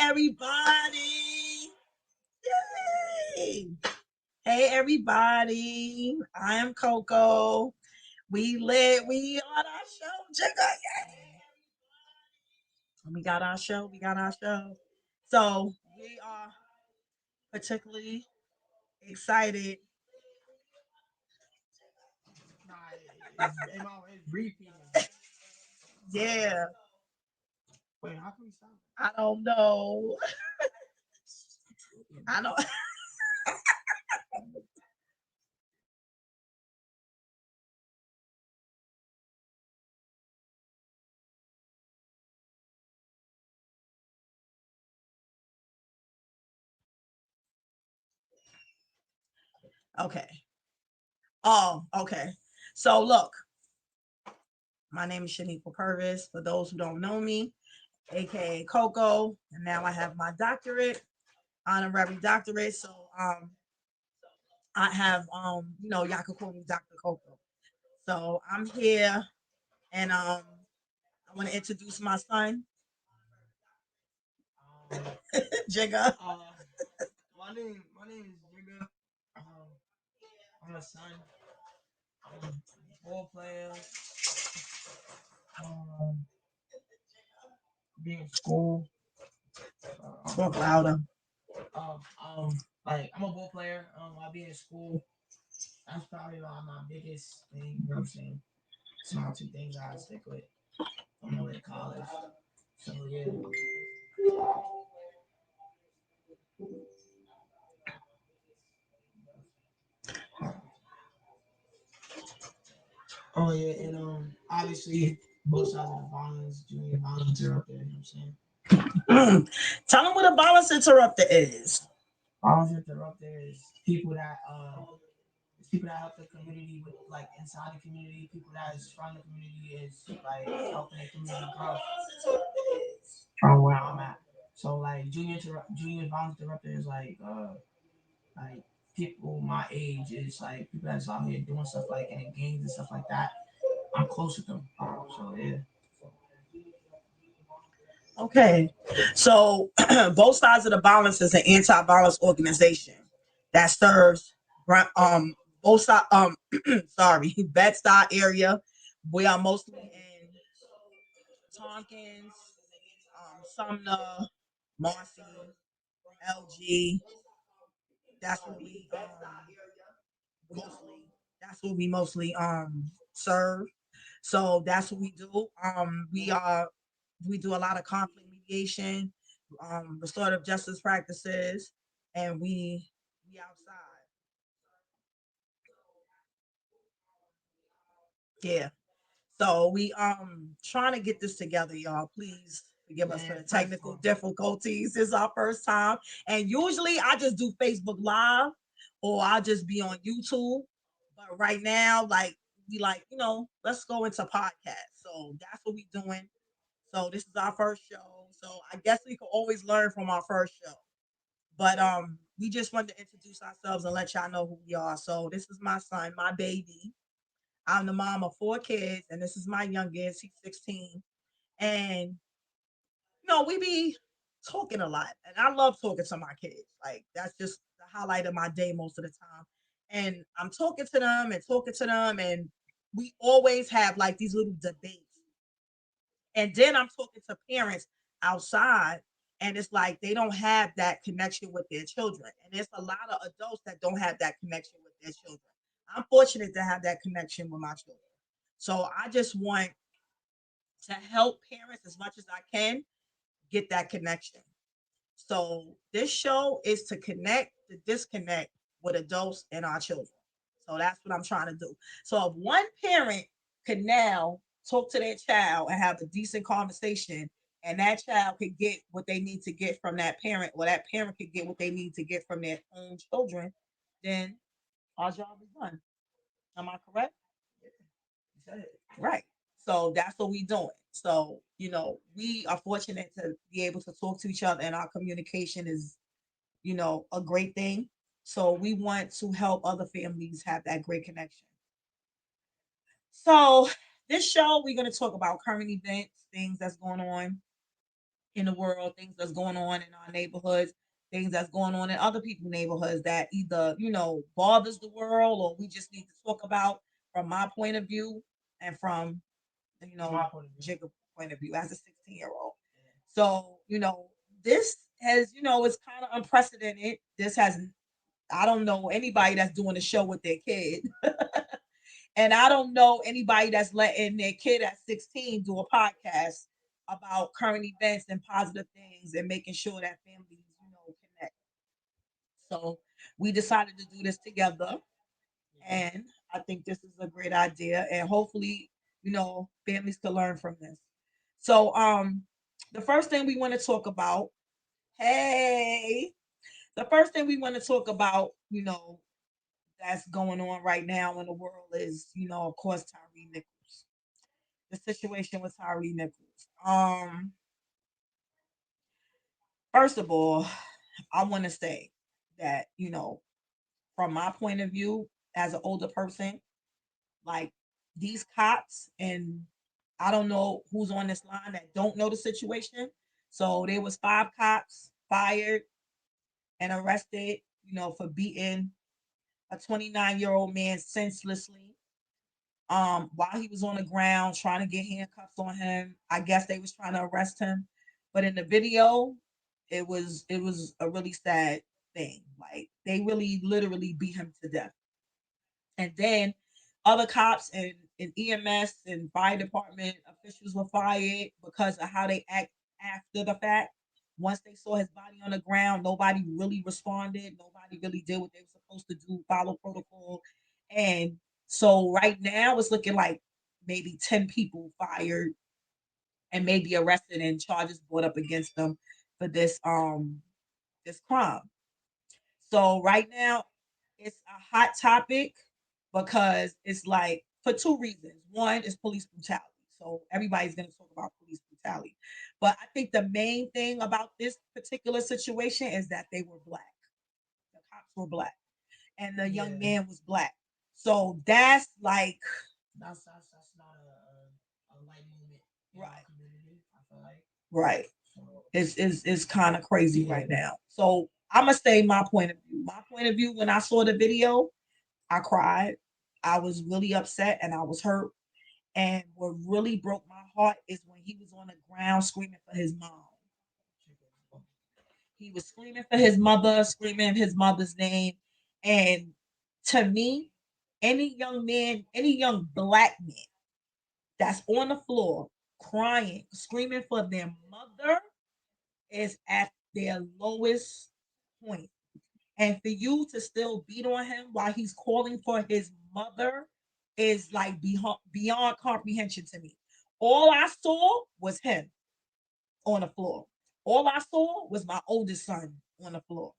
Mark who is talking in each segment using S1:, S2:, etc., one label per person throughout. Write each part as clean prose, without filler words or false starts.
S1: everybody. Yay. Hey, everybody. I am Coco. We lit. We on our show. Jigga. Yay. We got our show. We got our show. So we are particularly excited.
S2: Nah, it's repeating.
S1: Yeah.
S2: Wait, how can we stop?
S1: I don't know. I don't. Okay. Oh, okay. So look, my name is Shaniqua Purvis. For those who don't know me, aka Coco, and now I have my doctorate, honorary doctorate. So I have y'all can call me Dr. Coco. So I'm here and I want to introduce my son,
S2: Um,
S1: Jigga.
S2: my name is Jigga. Um, I'm a son. I'm a ball player. Um, be in school.
S1: Talk louder.
S2: Um, um, like I'm a ball player. I be in school. That's probably my biggest thing. You know what I'm saying? It's my two things I stick with. I'm going to college. So yeah. Oh yeah, and obviously both sides of the violence, junior violence are up there. You know what I'm saying?
S1: Tell them what a balance interrupter is.
S2: Violence interrupter is people that help the community with like inside the community, people that is from the community is like helping the community grow from where I'm at. So like junior violence interrupter is like people my age is like people that's out here doing stuff like in gangs and stuff like that. I'm close with them. So yeah.
S1: Okay. So both sides of the balance is an anti-violence organization that serves both side sorry, Bed-Stuy area. We are mostly in Tompkins, Sumner, Marcy, LG. That's what we mostly serve. So that's what we do. We do a lot of conflict mediation, restorative justice practices, and we outside. Yeah. So we trying to get this together, y'all. Please forgive us for
S2: Man,
S1: the
S2: first of
S1: technical
S2: all,
S1: difficulties. This is our first time. And usually I just do Facebook Live or I'll just be on YouTube. But right now, like we like, let's go into podcast. So that's what we doing. So this is our first show. So I guess we can always learn from our first show. But we just wanted to introduce ourselves and let y'all know who we are. So this is my son, my baby. I'm the mom of four kids, and this is my youngest. He's 16. And we be talking a lot. And I love talking to my kids. Like that's just the highlight of my day most of the time. And I'm talking to them, and we always have like these little debates. And then I'm talking to parents outside, and it's like they don't have that connection with their children. And there's a lot of adults that don't have that connection with their children. I'm fortunate to have that connection with my children. So I just want to help parents as much as I can get that connection. So this show is to connect the disconnect with adults and our children. So that's what I'm trying to do. So if one parent could now talk to their child and have a decent conversation, and that child could get what they need to get from that parent, or that parent could get what they need to get from their own children, then our job is done. Am I correct?
S2: you said it.
S1: Right. So that's what we doing. So, we are fortunate to be able to talk to each other, and our communication is, a great thing. So we want to help other families have that great connection. So this show, we're going to talk about current events, things that's going on in the world, things that's going on in our neighborhoods, things that's going on in other people's neighborhoods that either, bothers the world or we just need to talk about from my point of view and from, you know,
S2: My point of view.
S1: Jacob's point of view as a 16-year-old. So, this has, it's kind of unprecedented. This has, I don't know anybody that's doing a show with their kid. And I don't know anybody that's letting their kid at 16 do a podcast about current events and positive things and making sure that families, connect. So we decided to do this together. And I think this is a great idea. And hopefully, families can learn from this. So the first thing we want to talk about, hey, the first thing we want to talk about, that's going on right now in the world is, of course, Tyree Nichols. The situation with Tyree Nichols. First of all, I want to say that, from my point of view as an older person, like these cops, and I don't know who's on this line that don't know the situation. So there was 5 cops fired and arrested, for beating a 29-year-old man senselessly while he was on the ground trying to get handcuffs on him. I guess they was trying to arrest him. But in the video, it was a really sad thing. Like they really literally beat him to death. And then other cops and EMS and fire department officials were fired because of how they act after the fact. Once they saw his body on the ground, nobody really responded. Nobody really did what they were supposed to do, follow protocol. And so right now it's looking like maybe 10 people fired and maybe arrested and charges brought up against them for this crime. So right now, it's a hot topic because it's like for 2 reasons. One is police brutality. So everybody's going to talk about police brutality. But I think the main thing about this particular situation is that they were black. The cops were black and the young
S2: Yeah,
S1: man was black. So that's like
S2: that's not a light movement in our
S1: right,
S2: community. I feel like
S1: right.
S2: so.
S1: It's kind of crazy
S2: Yeah,
S1: right now. So I'm gonna say my point of view. My point of view when I saw the video, I cried. I was really upset and I was hurt. And what really broke my heart is when he was on the ground screaming for his mom. He was screaming for his mother, screaming his mother's name. And to me, any young man, any young black man that's on the floor crying, screaming for their mother is at their lowest point. And for you to still beat on him while he's calling for his mother is like beyond comprehension to me. All I saw was him on the floor. All I saw was my oldest son on the floor.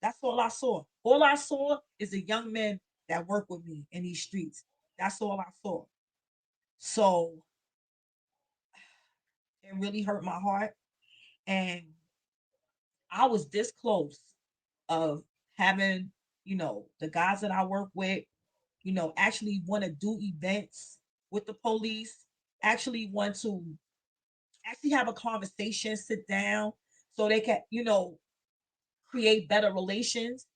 S1: That's all I saw. All I saw is the young men that work with me in these streets. That's all I saw. So it really hurt my heart. And I was this close of having, the guys that I work with, actually want to do events with the police, actually want to actually have a conversation, sit down so they can, create better relations.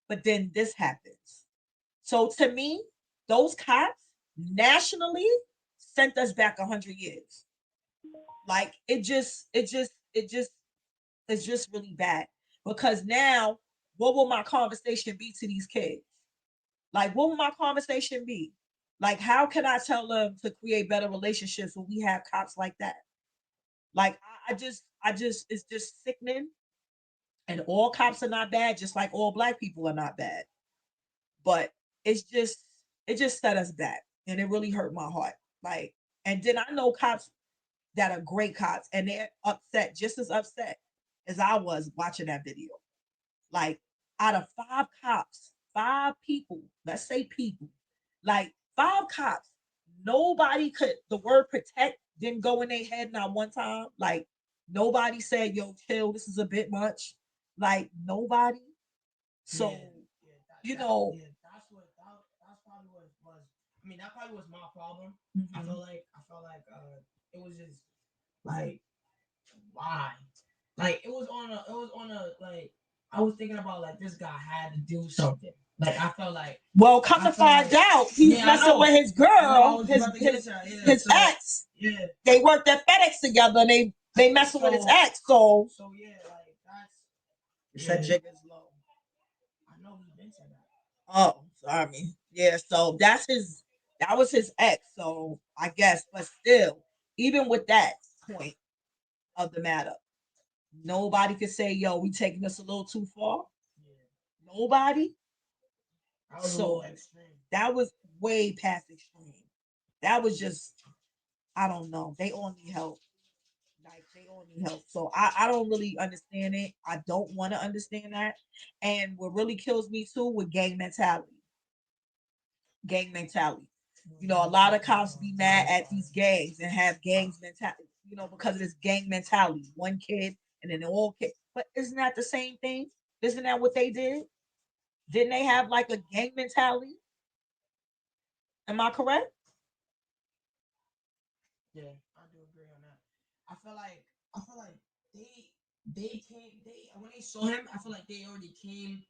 S1: But then this happens. So to me, those cops nationally sent us back 100 years. Like it's just really bad because now what will my conversation be to these kids? Like, what will my conversation be? Like, how can I tell them to create better relationships when we have cops like that? Like, it's just sickening. And all cops are not bad, just like all black people are not bad. But it's just, it just set us back, and it really hurt my heart. Like, and then I know cops that are great cops, and they're upset, just as upset as I was watching that video. Like out of 5 cops, 5 people, let's say people, like 5 cops, nobody could, the word protect didn't go in their head not one time. Like nobody said, yo, chill, this is a bit much. Like nobody. So,
S2: yeah, yeah.
S1: you know,
S2: Yeah. That's probably what was. I mean, that probably was my problem.
S1: mhm,
S2: I felt like it was just like why? like it was on a like I was thinking about like this guy had to do something. Like I felt like
S1: well, come to find out, he's messing with his girl, his ex.
S2: Yeah.
S1: They worked at FedEx together. And they messing with his ex. So
S2: yeah, like that's.
S1: You said Jig is low.
S2: I know he been said that.
S1: Oh, sorry. Yeah, so that was his ex. So I guess, but still, even with that point of the matter, nobody could say, yo, we taking this a little too far. Yeah. Nobody.
S2: That was a little extreme.
S1: That was way past extreme. That was just, I don't know. They all need help. Like they all need help. So I don't really understand it. I don't want to understand that. And what really kills me too with gang mentality. Gang mentality. You know, a lot of cops be mad at these gangs and have gangs mentality, you know, because of this gang mentality. One kid and then all kids. But isn't that the same thing? Isn't that what they did? Didn't they have like a gang mentality? Am I correct?
S2: Yeah, I do agree on that. I feel like they came they when they saw him, I feel like they already came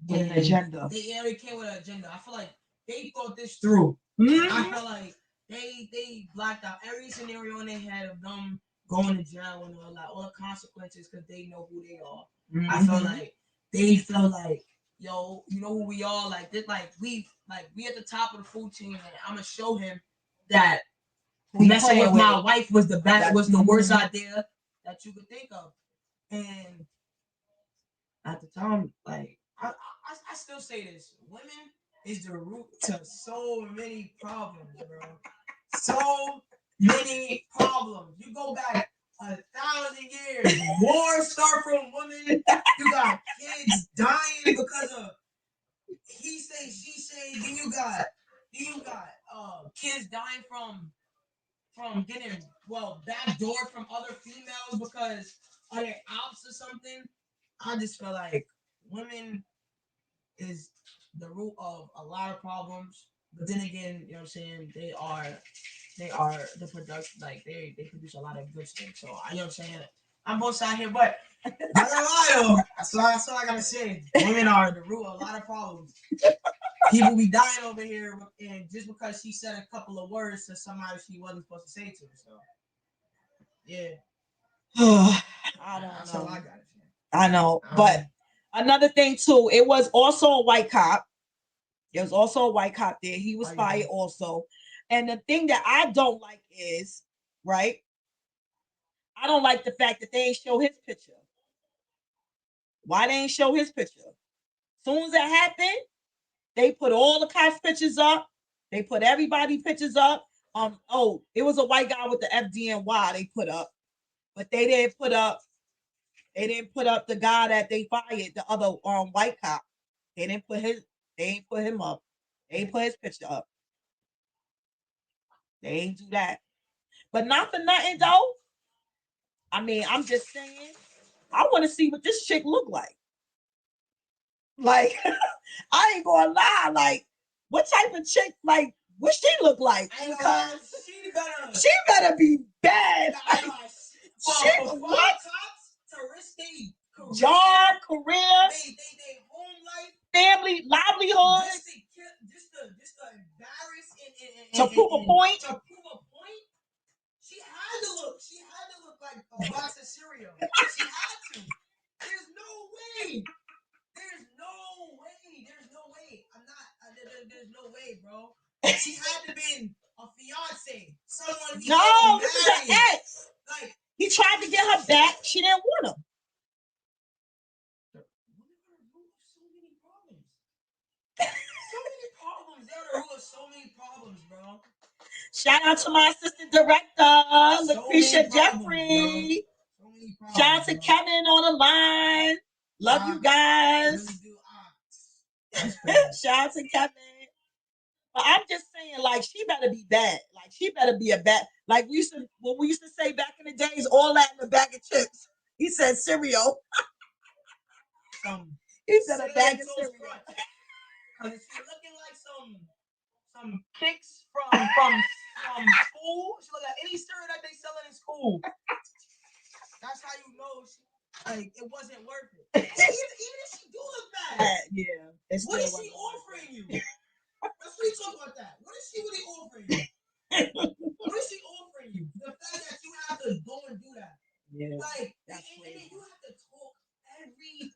S1: with an agenda.
S2: They already came with an agenda. I feel like they thought this through. Mm-hmm. I feel like they blacked out every scenario in their head of them going to jail and all the consequences because they know who they are. Mm-hmm. I feel like they feel like, yo, you know who we are, like this, we at the top of the food chain, and I'm gonna show him that messing with my wife was the worst idea that you could think of. And at the time, like I still say this: women is the root to so many problems, bro. So many problems. You go back 1,000 years, wars start from women. You got kids dying because of he say, she say. Then you got kids dying from getting backdoored from other females because of their ops or something. I just feel like women is the root of a lot of problems. But then again, you know what I'm saying, they are the production, like they produce a lot of good stuff. So you know what I'm saying? I'm both sides here, but that's all I gotta say. Women are the root of a lot of problems. People be dying over here, and just because she said a couple of words to somebody she wasn't supposed to say to. So, yeah.
S1: I don't
S2: That's
S1: know.
S2: all I got to say.
S1: I know, but another thing too, it was also a white cop. There was also a white cop there. He was fired also. And the thing that I don't like is, right? I don't like the fact that they ain't show his picture. Why they ain't show his picture? Soon as that happened, they put all the cops' pictures up. They put everybody pictures up. It was a white guy with the FDNY they put up, but they didn't put up. They didn't put up the guy that they fired, the other white cop. They didn't put his. They ain't put him up. They ain't put his picture up. They ain't do that. But not for nothing though. I mean, I'm just saying. I want to see what this chick look like. Like, I ain't gonna lie. Like, what type of chick? Like, what she look like? Because she better be bad. She what? Job, career,
S2: they home life,
S1: family, livelihood.
S2: Just to embarrass
S1: to prove a point.
S2: To prove a point. She had to look like a box of cereal. She had to. There's no way. There's no way. There's no way, bro. She had to be a fiance. Someone he
S1: no, this is an ex. Like, he tried to get her back. She didn't want him.
S2: So many problems, bro.
S1: Shout out to my assistant director, Lucretia Jeffrey. Shout out to Kevin on the line. Love you guys. Shout out to Kevin. But I'm just saying, like, she better be bad. Like, she better be a bad. Like we used to say back in the days, all that in a bag of chips. He said cereal. He said a bag of cereal.
S2: Cause it's looking like some kicks from school. She look like any cereal that they selling in school. That's how you know Like it wasn't worth it. And even if she do look bad,
S1: Yeah.
S2: what is she offering you? Let's really talk about that. What is she really offering you? What is she offering you? The fact that you have to go and do that.
S1: Yeah.
S2: Like,
S1: That's
S2: and then you have to talk every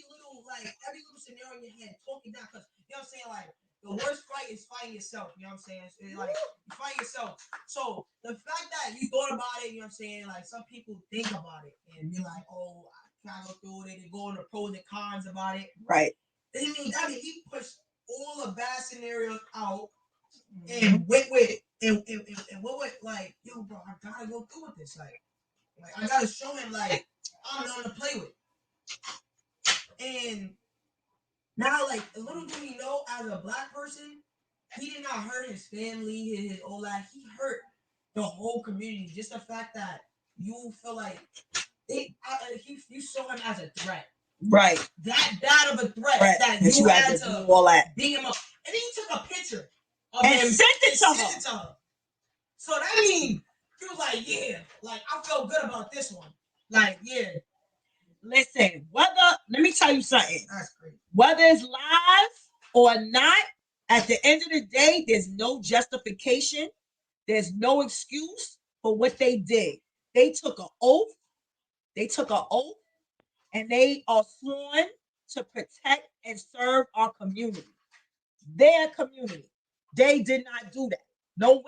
S2: little scenario in your head, talk it down. Cause you know what I'm saying? Like the worst fight is fighting yourself. You know what I'm saying? It's like you fight yourself. So the fact that you thought about it, you know what I'm saying? Like some people think about it and be like, oh, I gotta go through it and go into pros and cons about it.
S1: Right.
S2: I mean, he pushed all the bad scenarios out and went with and went with like, yo, bro, I gotta go through with this. Like I gotta show him like I'm nothing to play with. And now, like, little do he know, as a black person, he did not hurt his family, his all that. He hurt the whole community. Just the fact that you feel like you saw him as a threat.
S1: Right.
S2: That bad of a threat that you had to
S1: do all that.
S2: beat him up. And then you took a picture of
S1: And
S2: him
S1: sent it to
S2: her. So that means he was like, yeah, like I felt good about this one. Like, yeah.
S1: Listen, let me tell you something.
S2: That's crazy.
S1: Whether it's live or not, at the end of the day, there's no justification. There's no excuse for what they did. They took an oath. And they are sworn to protect and serve our community. Their community. They did not do that. No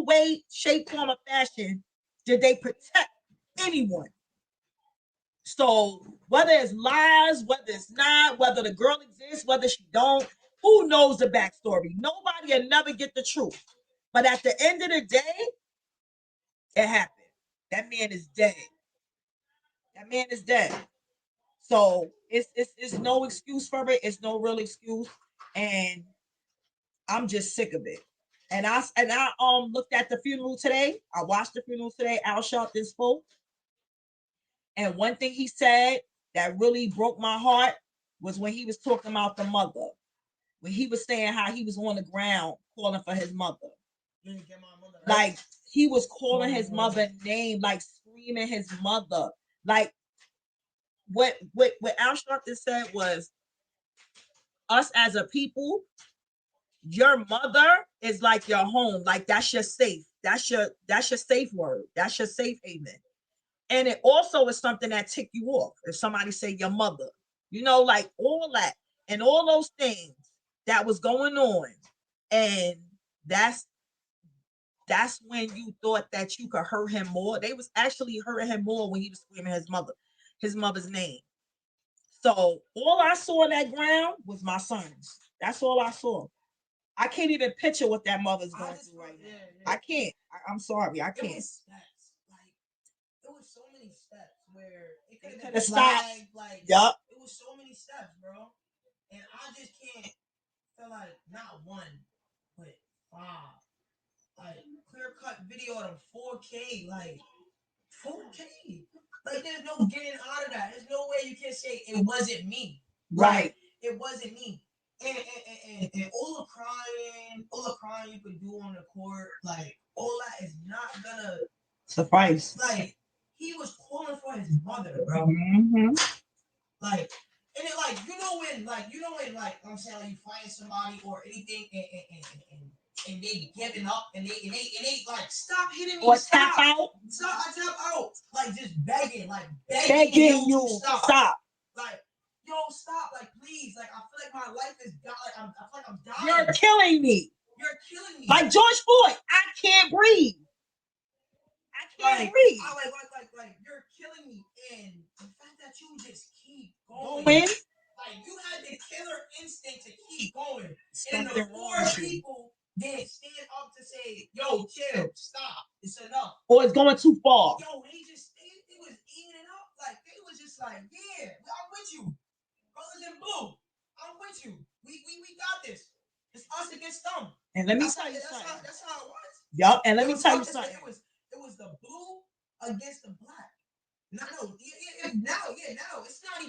S1: way, shape, form, or fashion did they protect anyone. So whether it's lies, whether it's not, whether the girl exists, whether she don't, who knows the backstory? Nobody will never get the truth. But at the end of the day, it happened. That man is dead. So it's no excuse for it. It's no real excuse, and I'm just sick of it. And I looked at the funeral today. I watched the funeral today. Al Sharpton spoke, and one thing he said that really broke my heart was when he was talking about the mother. When he was saying how he was on the ground calling for his mother. Like he was calling his mother name, like screaming his mother. Like what Al Sharpton said was, us as a people, your mother is like your home. Like that's your safe. That's your safe word. That's your safe haven. And it also is something that tick you off. If somebody say your mother, like all that and all those things that was going on. And that's when you thought that you could hurt him more. They was actually hurting him more when he was screaming his mother's name. So all I saw on that ground was my sons. That's all I saw. I can't even picture what that mother's going through right now. Yeah. I can't. I'm sorry. I can't.
S2: It was steps. Like, it was so many steps where it could have stopped. Like,
S1: yep.
S2: It was so many steps, bro. And I just can't feel like not one, but 5. Like, clear cut video of 4K. Like, 4K. Like, there's no getting out of that. There's no way you can say it wasn't me.
S1: Right.
S2: It wasn't me. And all the crying you could do on the court, like all that is not gonna
S1: suffice.
S2: Like he was calling for his mother, bro.
S1: Mm-hmm.
S2: Like, and it like when I'm saying like you find somebody or anything and they giving up and they like stop hitting me,
S1: or
S2: stop,
S1: tap out,
S2: like just begging
S1: you stop.
S2: Like, yo, stop, like please, like I feel like my life is dying. Like I feel like I'm dying.
S1: You're killing me. Like George Floyd, I can't breathe.
S2: Like you're killing me, and the fact that you just keep going. Like you had the killer instinct to keep going, and the 4 people didn't stand up to say, "Yo, chill, stop, it's enough,"
S1: or it's going too far.
S2: Yo, it was evening up. Like they was just like, "Yeah, I'm with you, brothers in blue. I'm with you. We got this. It's us against them."
S1: And let me tell you something.
S2: That's how it was.
S1: Yup, and let me tell you something.
S2: It was the blue against the black. Now it's not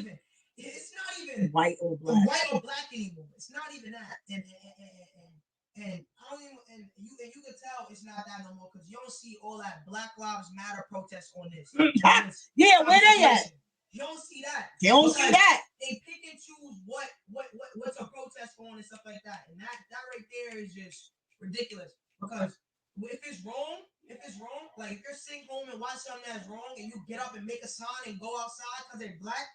S2: even
S1: white or black
S2: anymore. It's not even that. And I don't even, and you can tell it's not that no more because you don't see all that Black Lives Matter protests on this.
S1: Yeah, where they at?
S2: You don't see that.
S1: You don't see that.
S2: They pick and choose what to protest on and stuff like that. And that right there is just ridiculous. Because if it's wrong, like if you're sitting home and watch something that's wrong and you get up and make a sign and go outside because they're black,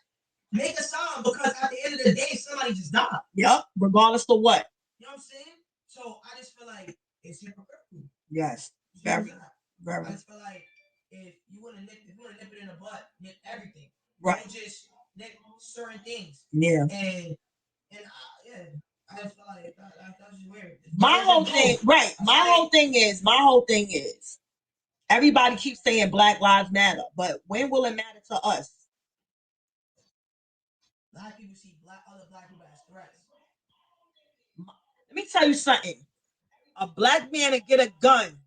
S2: make a sign, because at the end of the day, somebody just died.
S1: Yep, regardless of what.
S2: You know what I'm saying? So I just feel like it's hypocritical.
S1: Yes, very.
S2: I just feel like if you want to nip it in the butt, nip everything.
S1: Right.
S2: Don't just nip certain things.
S1: Yeah.
S2: And yeah. I just feel like that's just weird.
S1: My whole thing, right? My whole thing is, everybody keeps saying Black Lives Matter, but when will it matter to us?
S2: Black people see other black people as threats.
S1: Let me tell you something. A black man to get a gun.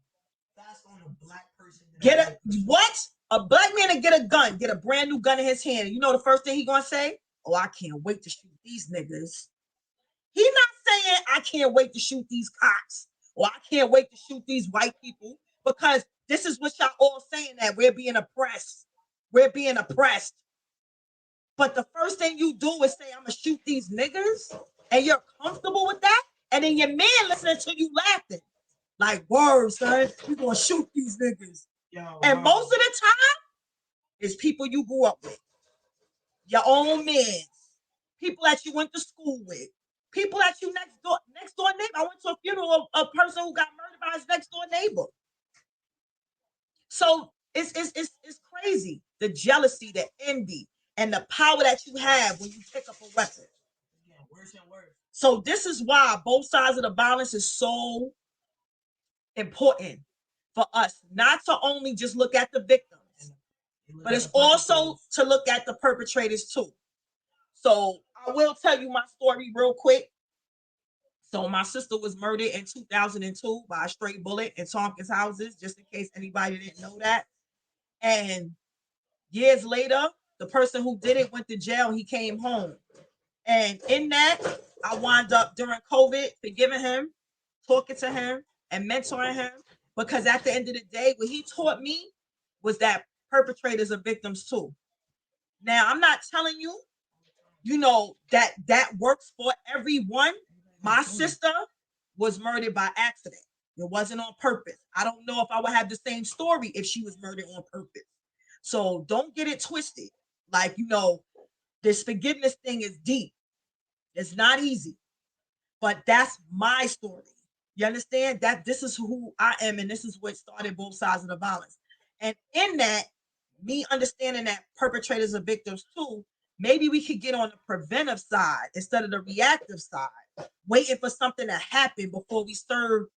S2: That's on a black person.
S1: What? A black man to get a gun, get a brand new gun in his hand. You know the first thing he gonna say? Oh, I can't wait to shoot these niggas. He not saying I can't wait to shoot these cops, or I can't wait to shoot these white people, because this is what y'all all saying, that we're being oppressed. We're being oppressed. But the first thing you do is say, I'm gonna shoot these niggas, and you're comfortable with that, and then your man listening to you laughing. Like, word, son, you gonna shoot these niggas.
S2: Yo,
S1: and most of the time, it's people you grew up with. Your own men. People that you went to school with. People that you next door neighbor. I went to a funeral of a person who got murdered by his next door neighbor. So it's crazy. The jealousy, the envy, and the power that you have when you pick up a weapon.
S2: Yeah, worse and worse.
S1: So this is why both sides of the violence is so important for us, not to only just look at the victims, but it's also to look at the perpetrators too. So I will tell you my story real quick. So my sister was murdered in 2002 by a stray bullet in Tompkins houses, just in case anybody didn't know that. And years later, the person who did it went to jail. He came home. And in that, I wound up during COVID forgiving him, talking to him, and mentoring him. Because at the end of the day, what he taught me was that perpetrators are victims too. Now, I'm not telling you, that works for everyone. My sister was murdered by accident. It wasn't on purpose. I don't know if I would have the same story if she was murdered on purpose. So don't get it twisted. Like, this forgiveness thing is deep. It's not easy. But that's my story. You understand? That this is who I am, and this is what started both sides of the violence. And in that, me understanding that perpetrators are victims too, maybe we could get on the preventive side instead of the reactive side, waiting for something to happen before we serve,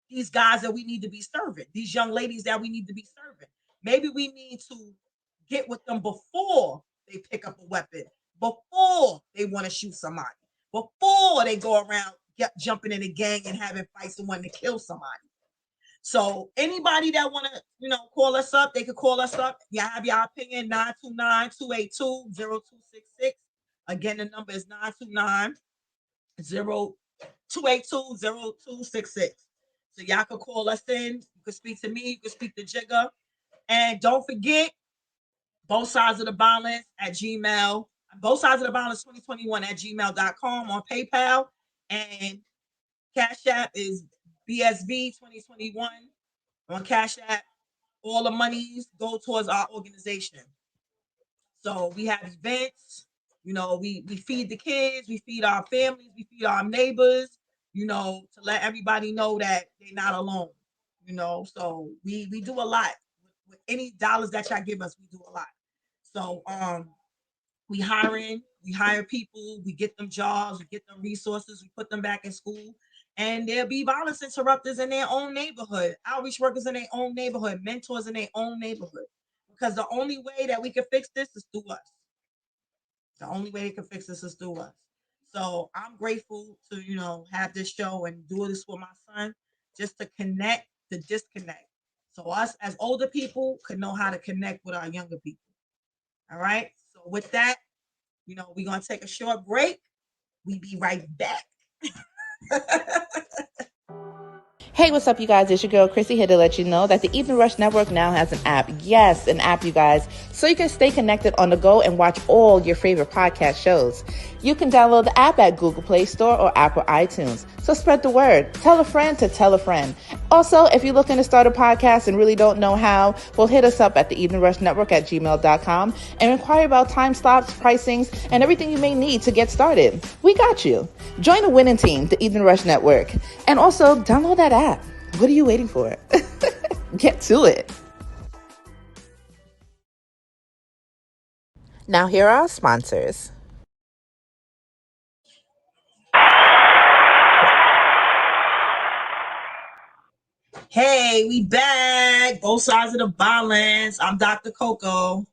S1: these guys that we need to be serving, these young ladies that we need to be serving. Maybe we need to get with them before they pick up a weapon, before they want to shoot somebody, before they go around jumping in a gang and having fights and wanting to kill somebody. So anybody that want to, call us up, they could call us up. Y'all have your opinion, 929-282-0266. Again, the number is 929-282-0266. So y'all could call us in. You could speak to me. You could speak to Jigga. And don't forget, both sides of the violence at Gmail. Both sides of the violence 2021 at gmail.com, on PayPal. And Cash App is BSV 2021 on Cash App. All the monies go towards our organization. So we have events, we feed the kids, we feed our families, we feed our neighbors, to let everybody know that they're not alone. So we do a lot. With any dollars that y'all give us, we do a lot. So we hire people, we get them jobs, we get them resources, we put them back in school. And there'll be violence interrupters in their own neighborhood, outreach workers in their own neighborhood, mentors in their own neighborhood. Because the only way that we can fix this is through us. The only way they can fix this is through us. So I'm grateful to, have this show and do this with my son, just to connect the disconnect. So us as older people could know how to connect with our younger people. All right. So with that, we're going to take a short break. We be right back.
S3: Hey, what's up, you guys? It's your girl, Chrissy, here to let you know that the Evening Rush Network now has an app. Yes, an app, you guys. So you can stay connected on the go and watch all your favorite podcast shows. You can download the app at Google Play Store or Apple iTunes. So spread the word. Tell a friend to tell a friend. Also, if you're looking to start a podcast and really don't know how, well, hit us up at the Evening Rush Network at gmail.com and inquire about time slots, pricings, and everything you may need to get started. We got you. Join the winning team, the Evening Rush Network. And also, download that app. What are you waiting for? Get to it. Now, here are our sponsors.
S1: Hey, we back. Both sides of the balance. I'm Dr. Coco.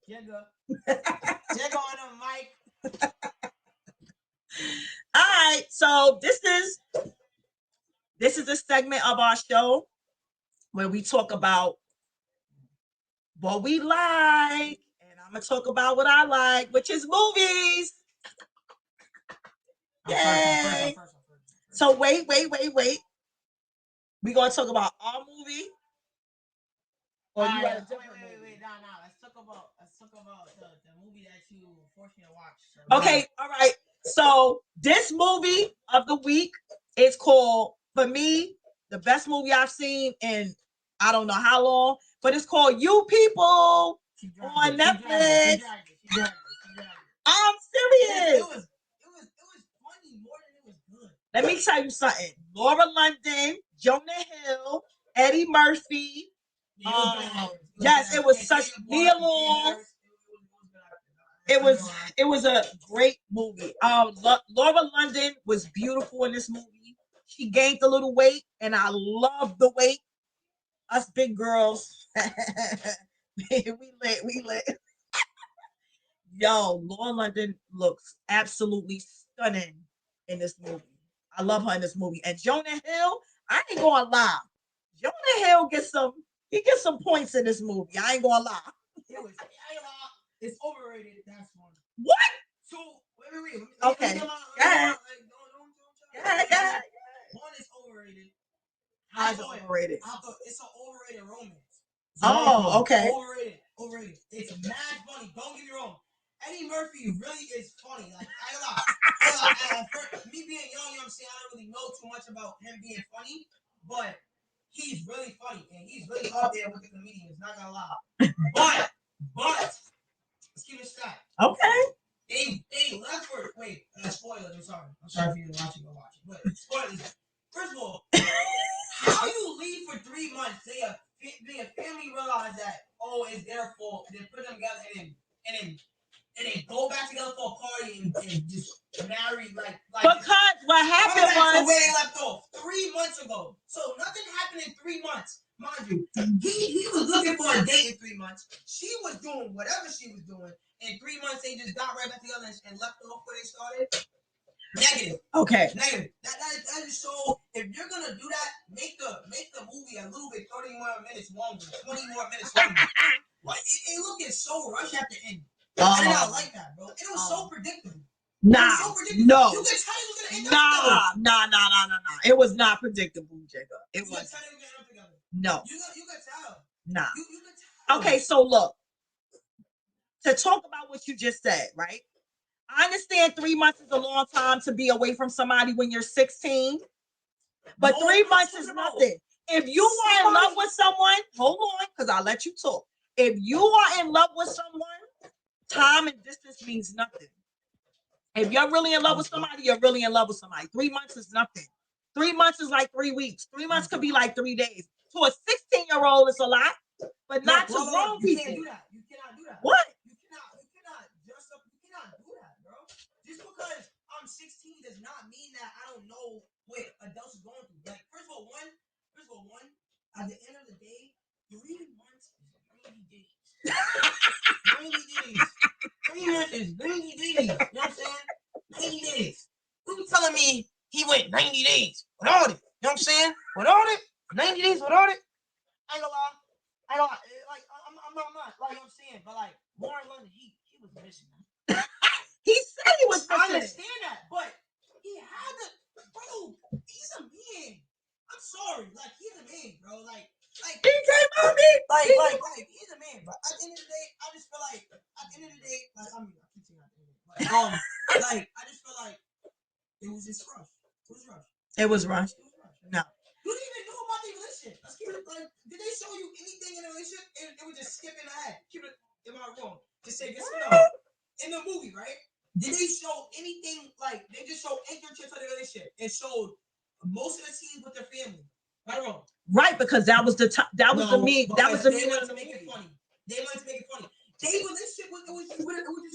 S2: Jigga. Jigga on the mic.
S1: All right, so this is a segment of our show where we talk about what we like, and I'm gonna talk about what I like, which is movies. Yay! I'm first. So wait. We're gonna talk about our movie.
S2: Or you got a different movie? Nah. Let's talk about the movie that you forced me to watch. So
S1: okay, all right. So this movie of the week is called, for me, the best movie I've seen in I don't know how long, but it's called You People on Netflix. I'm serious.
S2: It was funny more than it was good.
S1: Let me tell you something. Laura London, Jonah Hill, Eddie Murphy. Yes, it was such Nia Long. It was a great movie. Laura London was beautiful in this movie. She gained a little weight, and I love the weight. Us big girls, we lit. Yo, Laura London looks absolutely stunning in this movie. I love her in this movie. And Jonah Hill, I ain't gonna lie. Jonah Hill gets some points in this movie. I ain't gonna lie.
S2: It's overrated. That's one.
S1: What?
S2: So wait.
S1: Okay. Yeah.
S2: One is overrated.
S1: How is it overrated?
S2: It's an overrated romance.
S1: Oh, okay.
S2: Overrated. It's mad funny. Don't get me wrong. Eddie Murphy really is funny. Like, me being young, you know what I'm saying? I don't really know too much about him being funny, but he's really funny and he's really up there with the comedians. Not gonna lie. But let's keep it stacked.
S1: Okay.
S2: They left for spoilers. I'm sorry for you to watch it. Go watch it. But spoilers. First of all, how you leave for 3 months? The family realize that it's their fault. They put them together and then go back together for a party and just marry like.
S1: Because what happened was
S2: where they left off 3 months ago. So nothing happened in 3 months, mind you. He was looking for a date in 3 months. She was doing whatever she was doing. In 3 months, they just got right back together and left off where they started. Negative.
S1: Okay.
S2: Negative. That is so. If you're gonna do that, make the movie a little bit 30 more minutes longer, 20 more minutes longer. Like it looking so rushed at the end. I did not like that, bro. It was so predictable.
S1: Nah, no.
S2: You could tell it was gonna end up together.
S1: Nah. It was not predictable, Jacob. It was.
S2: You could tell it was gonna end up together.
S1: No.
S2: You could tell.
S1: Nah.
S2: You could tell.
S1: Okay, so look. To talk about what you just said, right? I understand 3 months is a long time to be away from somebody when you're 16, but 3 months is nothing. If you are in love with someone, hold on, because I'll let you talk. If you are in love with someone, time and distance means nothing. If you're really in love with somebody, you're really in love with somebody. 3 months is nothing. 3 months is like 3 weeks. 3 months could be like 3 days. To a 16-year-old, it's a lot, but not to grown people.
S2: You can't do that. You cannot do that.
S1: What?
S2: You cannot dress up. You cannot do that, bro. Just because I'm 16 does not mean that I don't know what adults are going through. Like, first of all, one, at the end of the day, 3 months is 90 days. 90 days. 90 days. You know what I'm saying? 90 days. Who you telling me he went 90 days without it? You know what I'm saying? Without it? 90 days without it? I ain't gonna lie. Like, I'm not, like I'm saying, but like, Warren London, he was missing.
S1: He said he was missing.
S2: I understand that, but he had to, bro, he's a man. I I'm sorry. Like, he's a man, bro. Like,
S1: DJ Mommy.
S2: he's a man. But at the end of the day, I just feel like, at the end of the day, like, I mean, I keep saying at the end of the day, but, like, I just feel like it was just rushed. It was rushed.
S1: It was rushed.
S2: It was rushed.
S1: No.
S2: You didn't even know about the relationship. Let's keep it like, did they show you anything in the relationship? It was just skipping ahead. Keep it, am I wrong? Just say yes or no. In the movie, right? Did they show anything like they just showed internships of the relationship and showed most of the scenes with their family? Right or wrong?
S1: Right, because that was the meme. That was the
S2: They
S1: meme.
S2: wanted to make it funny. They wanted to make it funny. They relationship was it just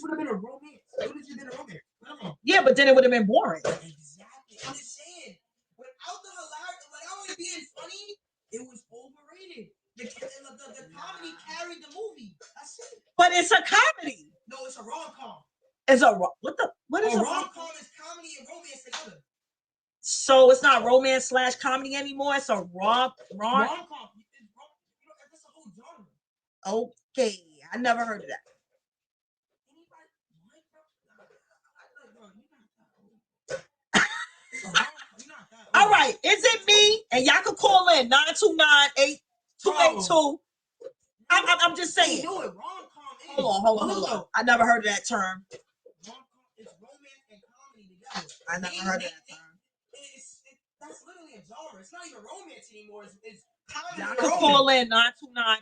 S2: would have been a romance. It would have just been a romance. Right or wrong?
S1: Yeah, but then it would have been boring.
S2: Exactly. I'm just saying, without the hilarity, without it being funny, it was overrated. The comedy carried the movie. That's it.
S1: But it's a comedy.
S2: No, it's a rom-com.
S1: It's a what is
S2: A
S1: a
S2: rom-com is comedy and romance together.
S1: So it's not romance / comedy anymore. It's a rom-com.
S2: Rom-com. That's a whole genre.
S1: Okay, I never heard of that. All right, is it me? And y'all can call in 929-8282. I'm just saying.
S2: You know it, rom-com.
S1: Hold on. I never heard of that term.
S2: Rom-com is romance and comedy together.
S1: I never heard of that term.
S2: That's literally a genre. It's not even romance anymore. It's comedy.
S1: Y'all can call in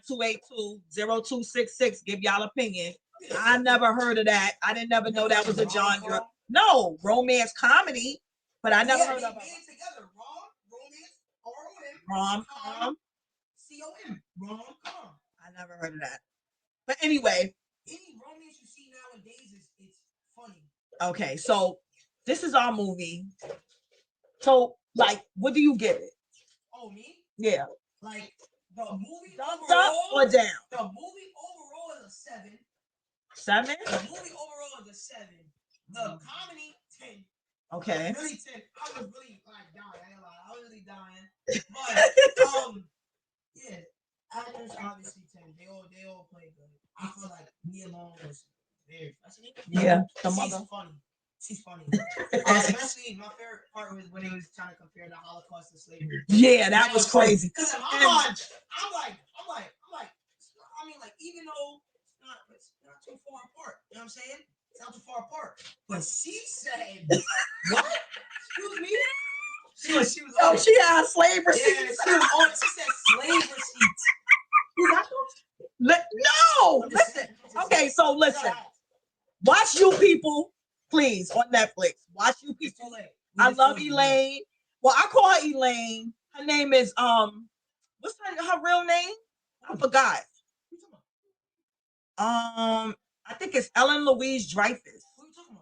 S1: 929-282-0266. Give y'all opinion. I never heard of that. I didn't never know that was a genre. No, romance comedy, but I never heard of it.
S2: Together, romance,
S1: rom-com.
S2: C-O-M. Rom-com.
S1: I never heard of that. But anyway,
S2: any romance you see nowadays it's funny.
S1: Okay, so this is our movie. So, like, what do you give it?
S2: Oh, me?
S1: Yeah.
S2: Like, the movie
S1: thumbs up or down?
S2: The movie overall is a 7.
S1: 7?
S2: The movie overall is a 7. The comedy 10.
S1: Okay.
S2: Really 10. I was really like dying. I ain't gonna lie. I was really dying. But yeah, actors obviously 10. They all play good. I feel like Nia Long was very funny.
S1: Yeah, the mother.
S2: She's funny. She's funny. Especially my favorite part was when it was trying to compare the Holocaust to slavery.
S1: Yeah, that was crazy.
S2: Because in my mind, I'm like, I mean, like, even though it's not too far apart, you know what I'm saying? It's not too far apart. But she said, what? Excuse me? She was
S1: she had slave receipts.
S2: Yeah, she said slave receipts. You got those?
S1: No, listen. Okay, so listen. Watch You People, please, on Netflix. Watch You People. I love Elaine. Well, I call her Elaine. Her name is what's her real name? I forgot. I think it's Ellen Louise Dreyfus.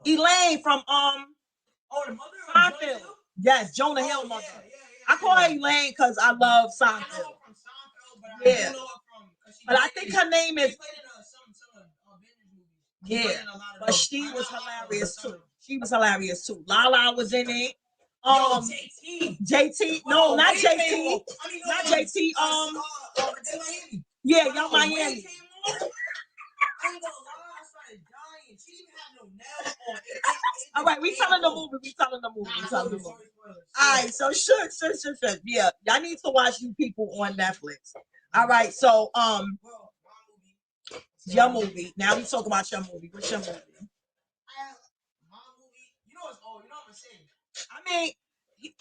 S1: Elaine from
S2: the mother
S1: Seinfeld. Yes, Jonah Hill mother.
S2: Yeah,
S1: I call her Elaine because I love Seinfeld.
S2: I know her from Seinfeld, but I don't know her from.
S1: But I think her name is.
S2: Yeah,
S1: but she was hilarious too. She was hilarious too. Lala was in it. JT. No, not JT. Not JT. Yeah, Young Miami. All right, we telling the movie. All right, so should. Yeah, y'all need to watch You People on Netflix. All right, so your movie. Now we talk about your movie. What's your movie?
S2: My movie. You know what I'm saying.
S1: I mean,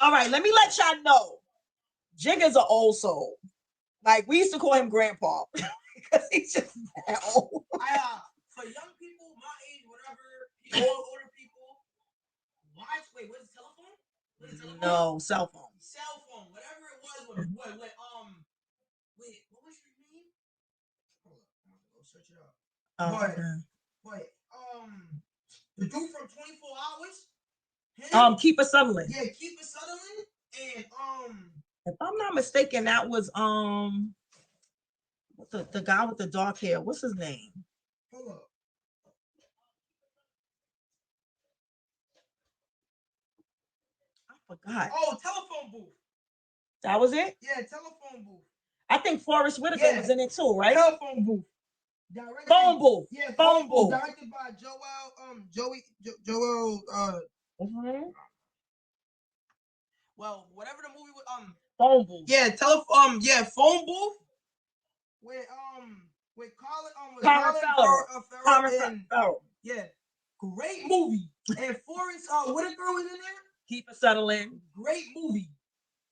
S1: all right. Let me let y'all know. Jigga's an old soul. Like we used to call him Grandpa because he's just that old.
S2: For young people, my age, whatever, older people, watch. Wait, what's the telephone?
S1: No, cell phone.
S2: Cell phone, whatever it was. Wait, what was your name? Hold up, I'm gonna go search it up. But the dude from 24 Hours.
S1: Kiefer Sutherland.
S2: Yeah, Kiefer Sutherland, and
S1: if I'm not mistaken, that was the guy with the dark hair. What's his name?
S2: Hold up.
S1: I forgot.
S2: Oh, Telephone Booth.
S1: That was it?
S2: Yeah, Telephone Booth.
S1: I think Forrest Whitaker was in it too, right?
S2: Telephone Booth.
S1: Phone Booth.
S2: Yeah,
S1: Phone Booth.
S2: Directed by Joel.
S1: What's her name?
S2: Well, whatever the movie was,
S1: Phone booth.
S2: Yeah, phone booth with
S1: Colin Farrell. Colin
S2: and
S1: Farrell.
S2: yeah, great movie. And Forrest Whitaker was in there.
S1: Keep it settling.
S2: Great movie.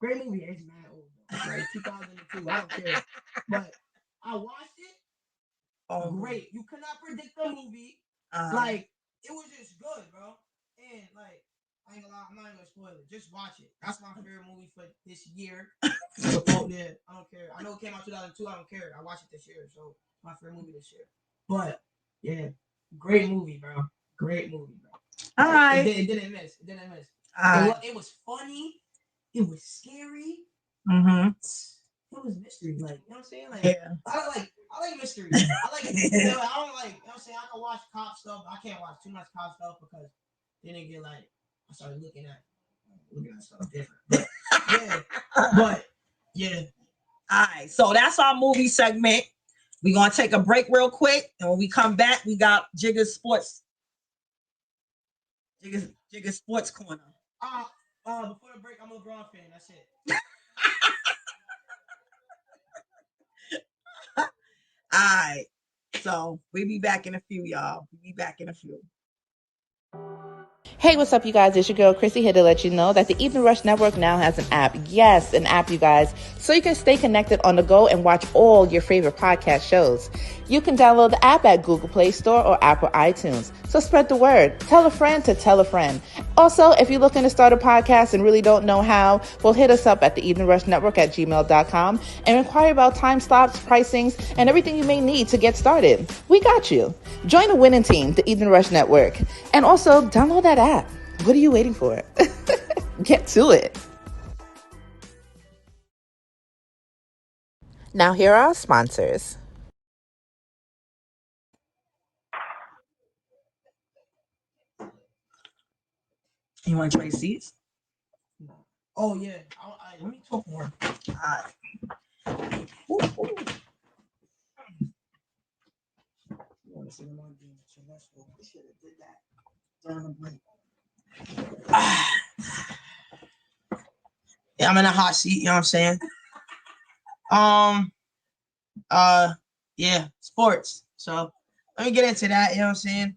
S2: It's mad old. Like 2002. I don't care. But I watched it.
S1: Oh,
S2: great. You could not predict the movie. Like it was just good, bro. And like I ain't gonna lie, I'm not even gonna spoil it. Just watch it. That's my favorite movie for this year. Yeah, I don't care. I know it came out 2002. I don't care. I watched it this year, so my favorite movie this year. But yeah, great movie, bro. Great movie, bro.
S1: All right.
S2: It didn't miss. It was funny. It was scary.
S1: Mm-hmm.
S2: It was mystery, like you know what I'm saying? Like
S1: yeah.
S2: I like mystery. I like I don't like, you know what I'm saying? I can watch cop stuff. I can't watch too much cop stuff because then it get like I started looking at stuff different. But yeah.
S1: All right. So that's our movie segment. We're gonna take a break real quick, and when we come back, we got Jigga's Sports Corner.
S2: Before the break, I'm a LeBron fan. That's it.
S1: All right. So we'll be back in a few, y'all. We'll be back in a few.
S3: Hey, what's up, you guys? It's your girl, Chrissy, here to let you know that the Evening Rush Network now has an app. Yes, an app, you guys, so you can stay connected on the go and watch all your favorite podcast shows. You can download the app at Google Play Store or Apple iTunes. So spread the word. Tell a friend to tell a friend. Also, if you're looking to start a podcast and really don't know how, well, hit us up at the Evening Rush Network at gmail.com and inquire about time slots, pricings, and everything you may need to get started. We got you. Join the winning team, the Evening Rush Network. And also, download that app. What are you waiting for? Get to it. Now, here are our sponsors.
S1: You want to trade seats?
S2: Oh yeah. Let me talk more.
S1: All right. Ooh. You want to see them on game? So that's what we should have did that during the break.
S2: Yeah, I'm in a hot seat. You know what I'm saying? Yeah, sports. So let me get into that. You know what I'm saying?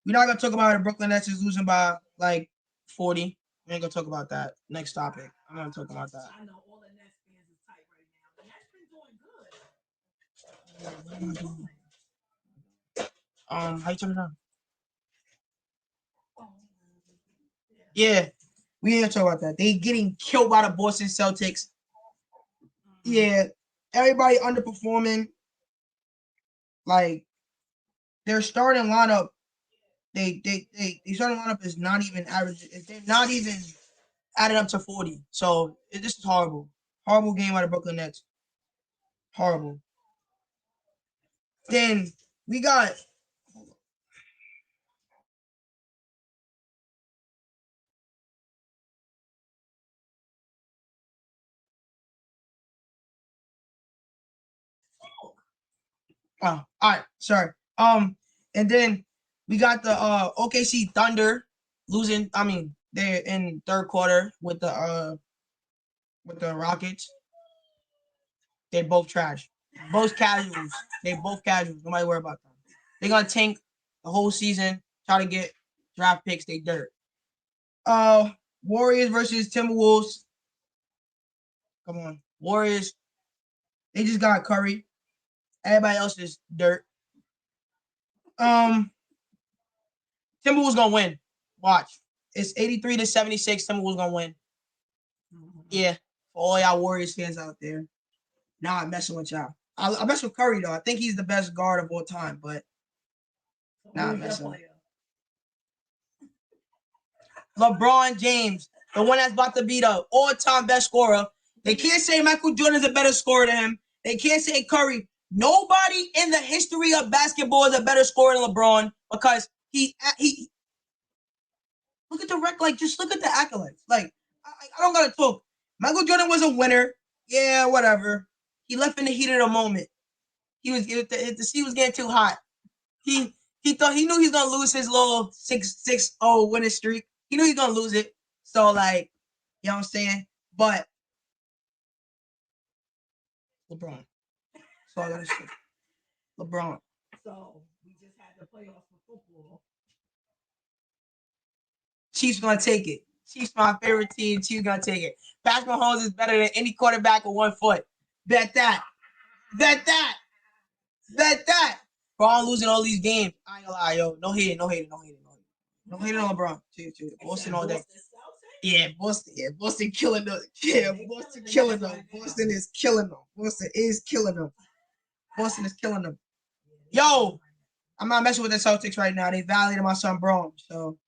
S2: We're not gonna talk about the Brooklyn Nets is losing by like 40. We ain't gonna talk about that. Next topic. I'm gonna talk about that.
S1: I know all the Nets fans is tight right now. The Nets been doing good.
S2: How you turn it on? Yeah, we ain't gonna talk about that. They getting killed by the Boston Celtics. Yeah, everybody underperforming. Like their starting lineup, they starting lineup is not even average. They're not even adding up to 40. So this is horrible. Horrible game by the Brooklyn Nets. Horrible. Then we got all right, sorry. And then we got the OKC Thunder losing. I mean, they're in third quarter with the Rockets. They both trash. Both casuals. They both casuals. Nobody worry about them. They're gonna tank the whole season, try to get draft picks. They dirt. Warriors versus Timberwolves. Come on, Warriors. They just got Curry. Everybody else is dirt. Timberwolves gonna win. Watch. It's 83-76. Timberwolves gonna win. Yeah, for all y'all Warriors fans out there. Nah, I'm messing with y'all. I mess with Curry though. I think he's the best guard of all time, but nah, I'm messing with LeBron James, the one that's about to be the all-time best scorer. They can't say Michael Jordan is a better scorer than him. They can't say Curry. Nobody in the history of basketball is a better scorer than LeBron because he look at the record. Like, just look at the accolades. Like, I don't gotta talk. Michael Jordan was a winner. Yeah, whatever. He left in the heat of the moment. The sea was getting too hot. He knew he was gonna lose his little 6-0 winning streak. He knew he was gonna lose it. So like, you know what I'm saying? But LeBron. So I gotta say, LeBron.
S1: So we just had the playoffs for football.
S2: Chiefs gonna take it. Chiefs my favorite team. Chiefs gonna take it. Patrick Mahomes is better than any quarterback with 1 foot. Bet that. Bet that. Bet that. Bro, I'm losing all these games. I ain't gonna lie, yo. No hating, no hating, no hating, no hating. No hating on LeBron. Chill. Boston all day. Yeah, Boston. Yeah, Boston killing them. Yeah, Boston killing them. Boston is killing them. Boston is killing them. Boston is killing them. Yo, I'm not messing with the Celtics right now. They violated my son Braun. So,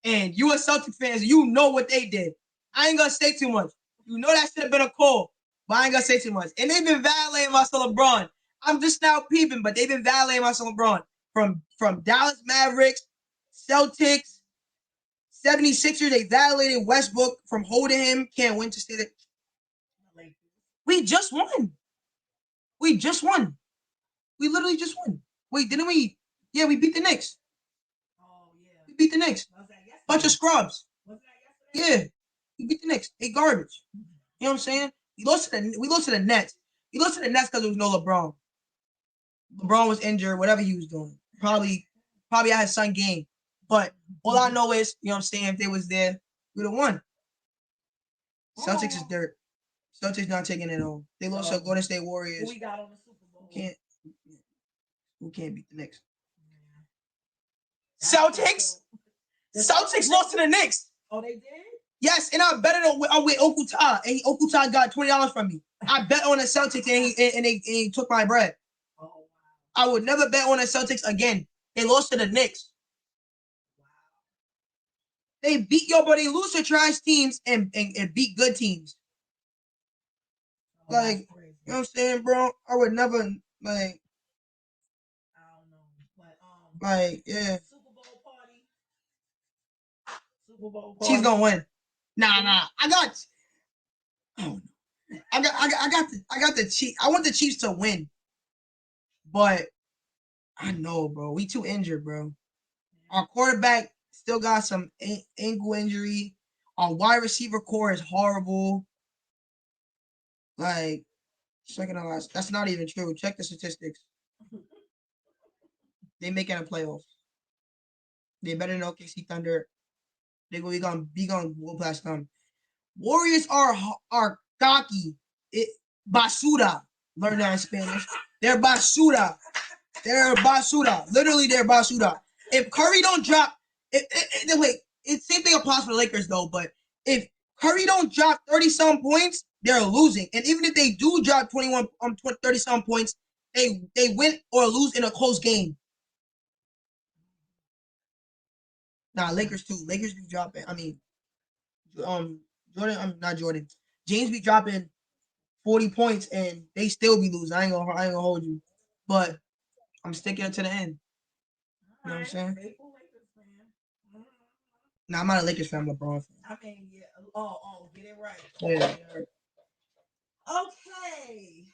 S2: and you as Celtic fans, you know what they did. I ain't gonna say too much. You know that should have been a call, but I ain't gonna say too much. And they've been violating my son LeBron. I'm just now peeping, but they've been violating my son LeBron. From Dallas Mavericks, Celtics, 76ers, they violated Westbrook from holding him. Can't win to stay there. We just won. We just won. We literally just won. Wait, didn't we? Yeah, we beat the Knicks.
S1: Oh yeah.
S2: We beat the Knicks. Bunch of scrubs. Yeah. We beat the Knicks. They garbage. You know what I'm saying? We lost to the Nets. We lost to the Nets because there was no LeBron. LeBron was injured, whatever he was doing. Probably I had son game. But all I know is, you know what I'm saying, if they was there, we'd have won. Celtics is dirt. Celtics not taking it home. They lost to Golden State Warriors.
S1: Who we got on the Super Bowl?
S2: Who can't beat the Knicks? Celtics? Celtics lost to the Knicks.
S1: Oh, they did?
S2: Yes, and I bet it with Okuta. And Okuta got $20 from me. I bet on the Celtics and he took my bread.
S1: Oh, wow.
S2: I would never bet on the Celtics again. They lost to the Knicks.
S1: Wow.
S2: They beat but they lose to trash teams and beat good teams.
S1: Oh,
S2: like, you know what I'm saying, bro? I would never, like,
S1: I don't know. But,
S2: like, yeah.
S1: Super Bowl party. Super Bowl party.
S2: She's gonna win. Nah. I got the Chiefs. I want the Chiefs to win. But I know, bro. We too injured, bro. Our quarterback still got some ankle injury. Our wide receiver core is horrible. Like, second to last. That's not even true. Check the statistics. They making a playoff. They better than OKC Thunder. We gonna go past them. Warriors are cocky. Basura. Learn that in Spanish. They're basura. They're basura. Literally, they're basura. If Curry don't drop, it's same thing applies for the Lakers though. But if Curry don't drop 30-some points, they're losing. And even if they do drop 30-some points, they win or lose in a close game. Nah, Lakers too. Lakers be dropping. I mean, not Jordan. James be dropping 40 points and they still be losing. I ain't gonna hold you, but I'm sticking it to the end. You know what I'm saying? Nah, I'm not a Lakers fan. I'm a LeBron fan.
S1: I mean, yeah. Oh, get it right.
S2: Yeah.
S1: Okay.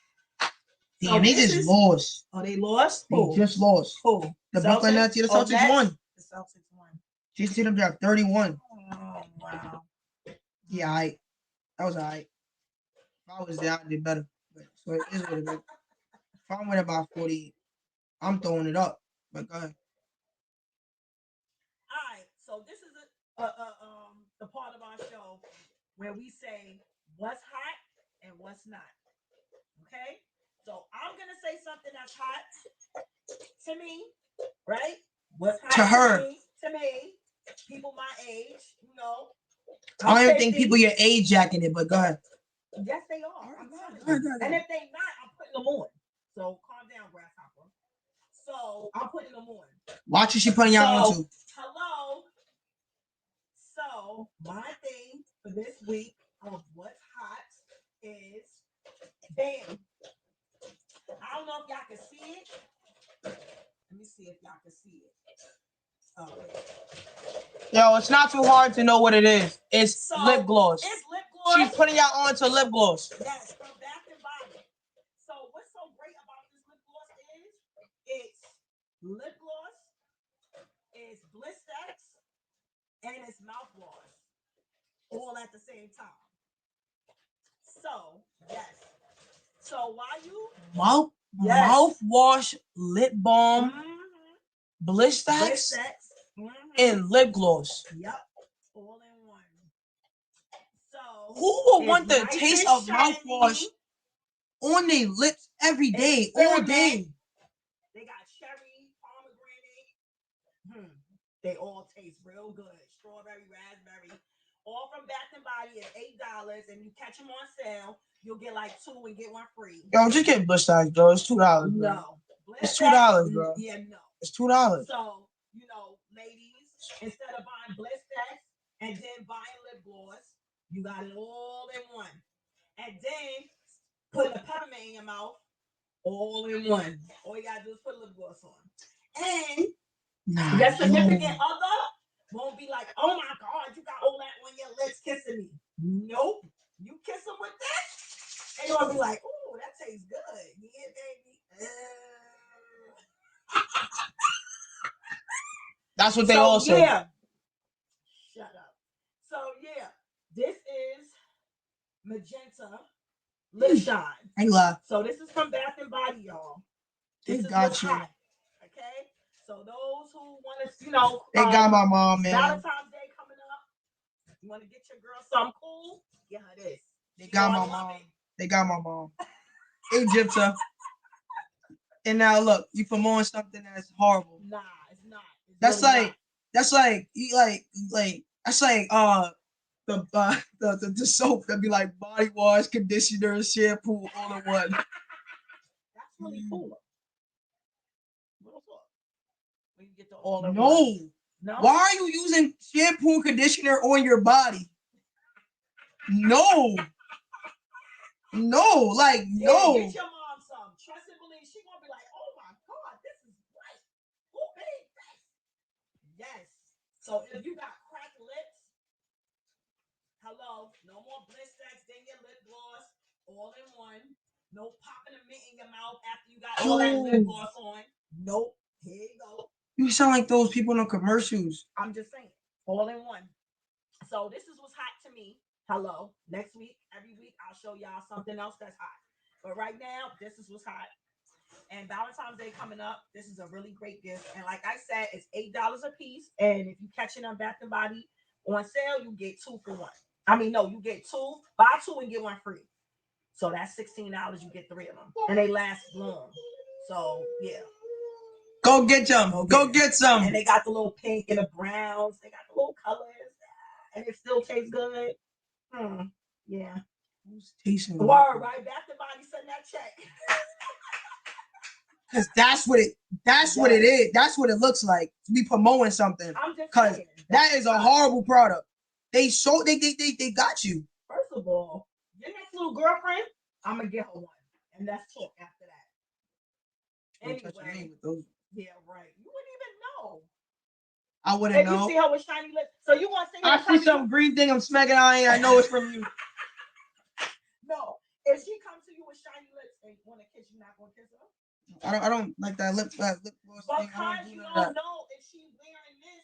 S2: Damn, they just lost.
S1: Oh, they lost?
S2: They just lost.
S1: Who?
S2: The Brooklyn Nets. The Celtics won.
S1: The Celtics won.
S2: Just see them drop 31.
S1: Oh, wow.
S2: Yeah, that was all right. If I was there, I did better. But, so it is what it is. If I win about 40, I'm throwing it up. But go ahead.
S1: All right. So this is the part of our show where we say what's hot and what's not. Okay? So I'm gonna say something that's hot to me, right? What's hot
S2: to her?
S1: To me, people my age, you know.
S2: I don't even think people your age jacking it, but go ahead.
S1: Yes, they are. I'm telling you. And if they not, I'm putting them on. So calm down, grasshopper. So I'm putting them on.
S2: Watch what she putting y'all on to.
S1: Hello. So my thing for this week of what's hot is bam. I don't know if y'all can see it. Let me see if y'all can see it. Oh,
S2: yo, it's not too hard to know what it is. It's lip gloss.
S1: It's lip gloss.
S2: She's putting y'all on to lip gloss.
S1: Yes, from Bath and Body. So what's so great about this lip gloss is it's lip gloss, it's Blistex, and it's mouthwash all at the same time. So yes. So why you
S2: Mouthwash, lip balm, Bliss
S1: Bliss
S2: Stacks,
S1: Stacks,
S2: and lip gloss.
S1: Yep, all in one. So
S2: Who would
S1: it's
S2: want the
S1: nice
S2: taste
S1: and
S2: of
S1: shiny.
S2: mouthwash on their lips every day, all day?
S1: They got cherry, pomegranate. They all taste real good. Strawberry, raspberry. All from Bath and Body at $8, and you catch them on sale. You'll get like 2 and get 1 free.
S2: Yo, just get Bliss Stacks, bro. It's $2.
S1: No,
S2: it's $2, bro.
S1: Yeah, no.
S2: It's $2.
S1: So ladies, instead of buying Bliss Stacks and then buying lip gloss, you got it all in one, and then put the peppermint in your mouth, all in one. All you gotta do is put lip gloss on, and your significant other won't be like, "Oh my God, you got all that on your lips kissing me." Nope, you kiss them with this, they gonna be like, "Oh, that tastes good." Yeah, baby.
S2: That's what they all say.
S1: Yeah. Shut up. So yeah, this is Magenta Lip Shine.
S2: Ain't lie.
S1: So this is from Bath and Body, y'all.
S2: They
S1: This is
S2: got
S1: what's
S2: you.
S1: hot. Okay. So those who want to,
S2: they got my mom, man.
S1: Valentine's Day coming up. You want to get your girl something cool? Get her this.
S2: They got my mom. They got my mom. Egypta. And now look, you promoting something that's horrible.
S1: Nah, it's not. It's
S2: that's
S1: really
S2: like
S1: not.
S2: That's like that's like the soap that be like body wash, conditioner, shampoo, all in one.
S1: That's really cool. When you get the all in one. No.
S2: Why are you using shampoo and conditioner on your body? No. No, like no.
S1: Get your mom some. Trust and believe. She gonna be like, "Oh my God, this is great. Who made this?" Yes. So if you got cracked lips, hello, no more Bliss Stacks, then your lip gloss, all in one. No popping a mint in your mouth after you got all that lip gloss on. Nope. Here you go.
S2: You sound like those people in the commercials.
S1: I'm just saying, all in one. So this is what's hot to me. Hello. Next week, every week, I'll show y'all something else that's hot. But right now, this is what's hot. And Valentine's Day coming up. This is a really great gift. And like I said, it's $8 a piece. And if you catch it on Bath and Body on sale, you get 2 for 1. I mean, no, you get 2. Buy 2 and get 1 free. So that's $16. You get 3 of them, and they last long. So yeah.
S2: Go get some. Go get some.
S1: And they got the little pink and the browns. They got the little colors, and it still tastes good. Yeah.
S2: Who's tasting?
S1: Word, right? Bath and Body, send that check.
S2: Cause that's what it is. That's what it looks like to be promoting something. Cause that is a horrible product. They got you.
S1: First of all, your next little girlfriend, I'm gonna get her one, and let's talk after that. Anyway, with those. Yeah, right. You wouldn't even know.
S2: I wouldn't know.
S1: You see her with shiny lips, so you want to see her?
S2: I see some green thing I'm smacking eye. I know it's from you.
S1: No, if she comes to you with shiny lips and want to kiss you, not gonna kiss her.
S2: I don't like that lip gloss thing.
S1: Because you don't know if she's wearing this.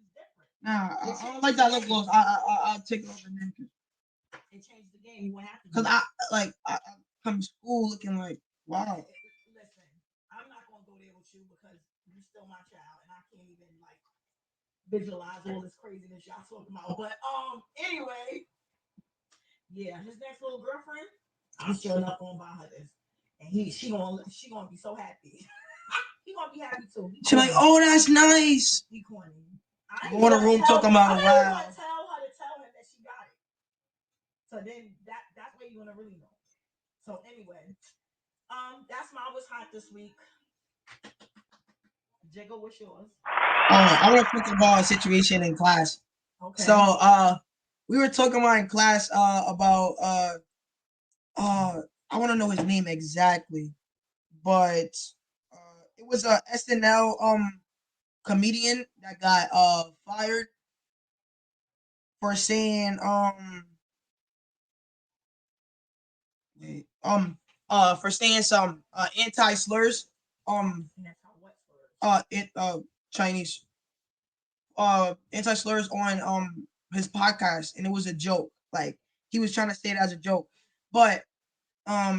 S1: It's different.
S2: Nah, I don't like that lip gloss. I'll take it over and then
S1: and change the game. You won't have to.
S2: Cause I come to school looking like wow.
S1: Listen, I'm not gonna go there with you because you're still my child, and I can't even like visualize all this craziness y'all talking about. But anyway, yeah, his next little girlfriend, I'm sure not gonna buy her this. And she gonna be so happy. He gonna be happy too.
S2: She's like, oh, that's nice.
S1: He corny.
S2: Go in the room talking about
S1: wow. I want to tell her that she got it. So then that's where you're gonna really know. So anyway, that's my what's hot this week. Jiggle, what's yours?
S2: I want to talk about a situation in class. Okay. So we were talking about in class about I want to know his name exactly, but it was a SNL comedian that got fired for saying for saying some anti slurs Chinese anti slurs on his podcast, and it was a joke. Like he was trying to say it as a joke.
S4: but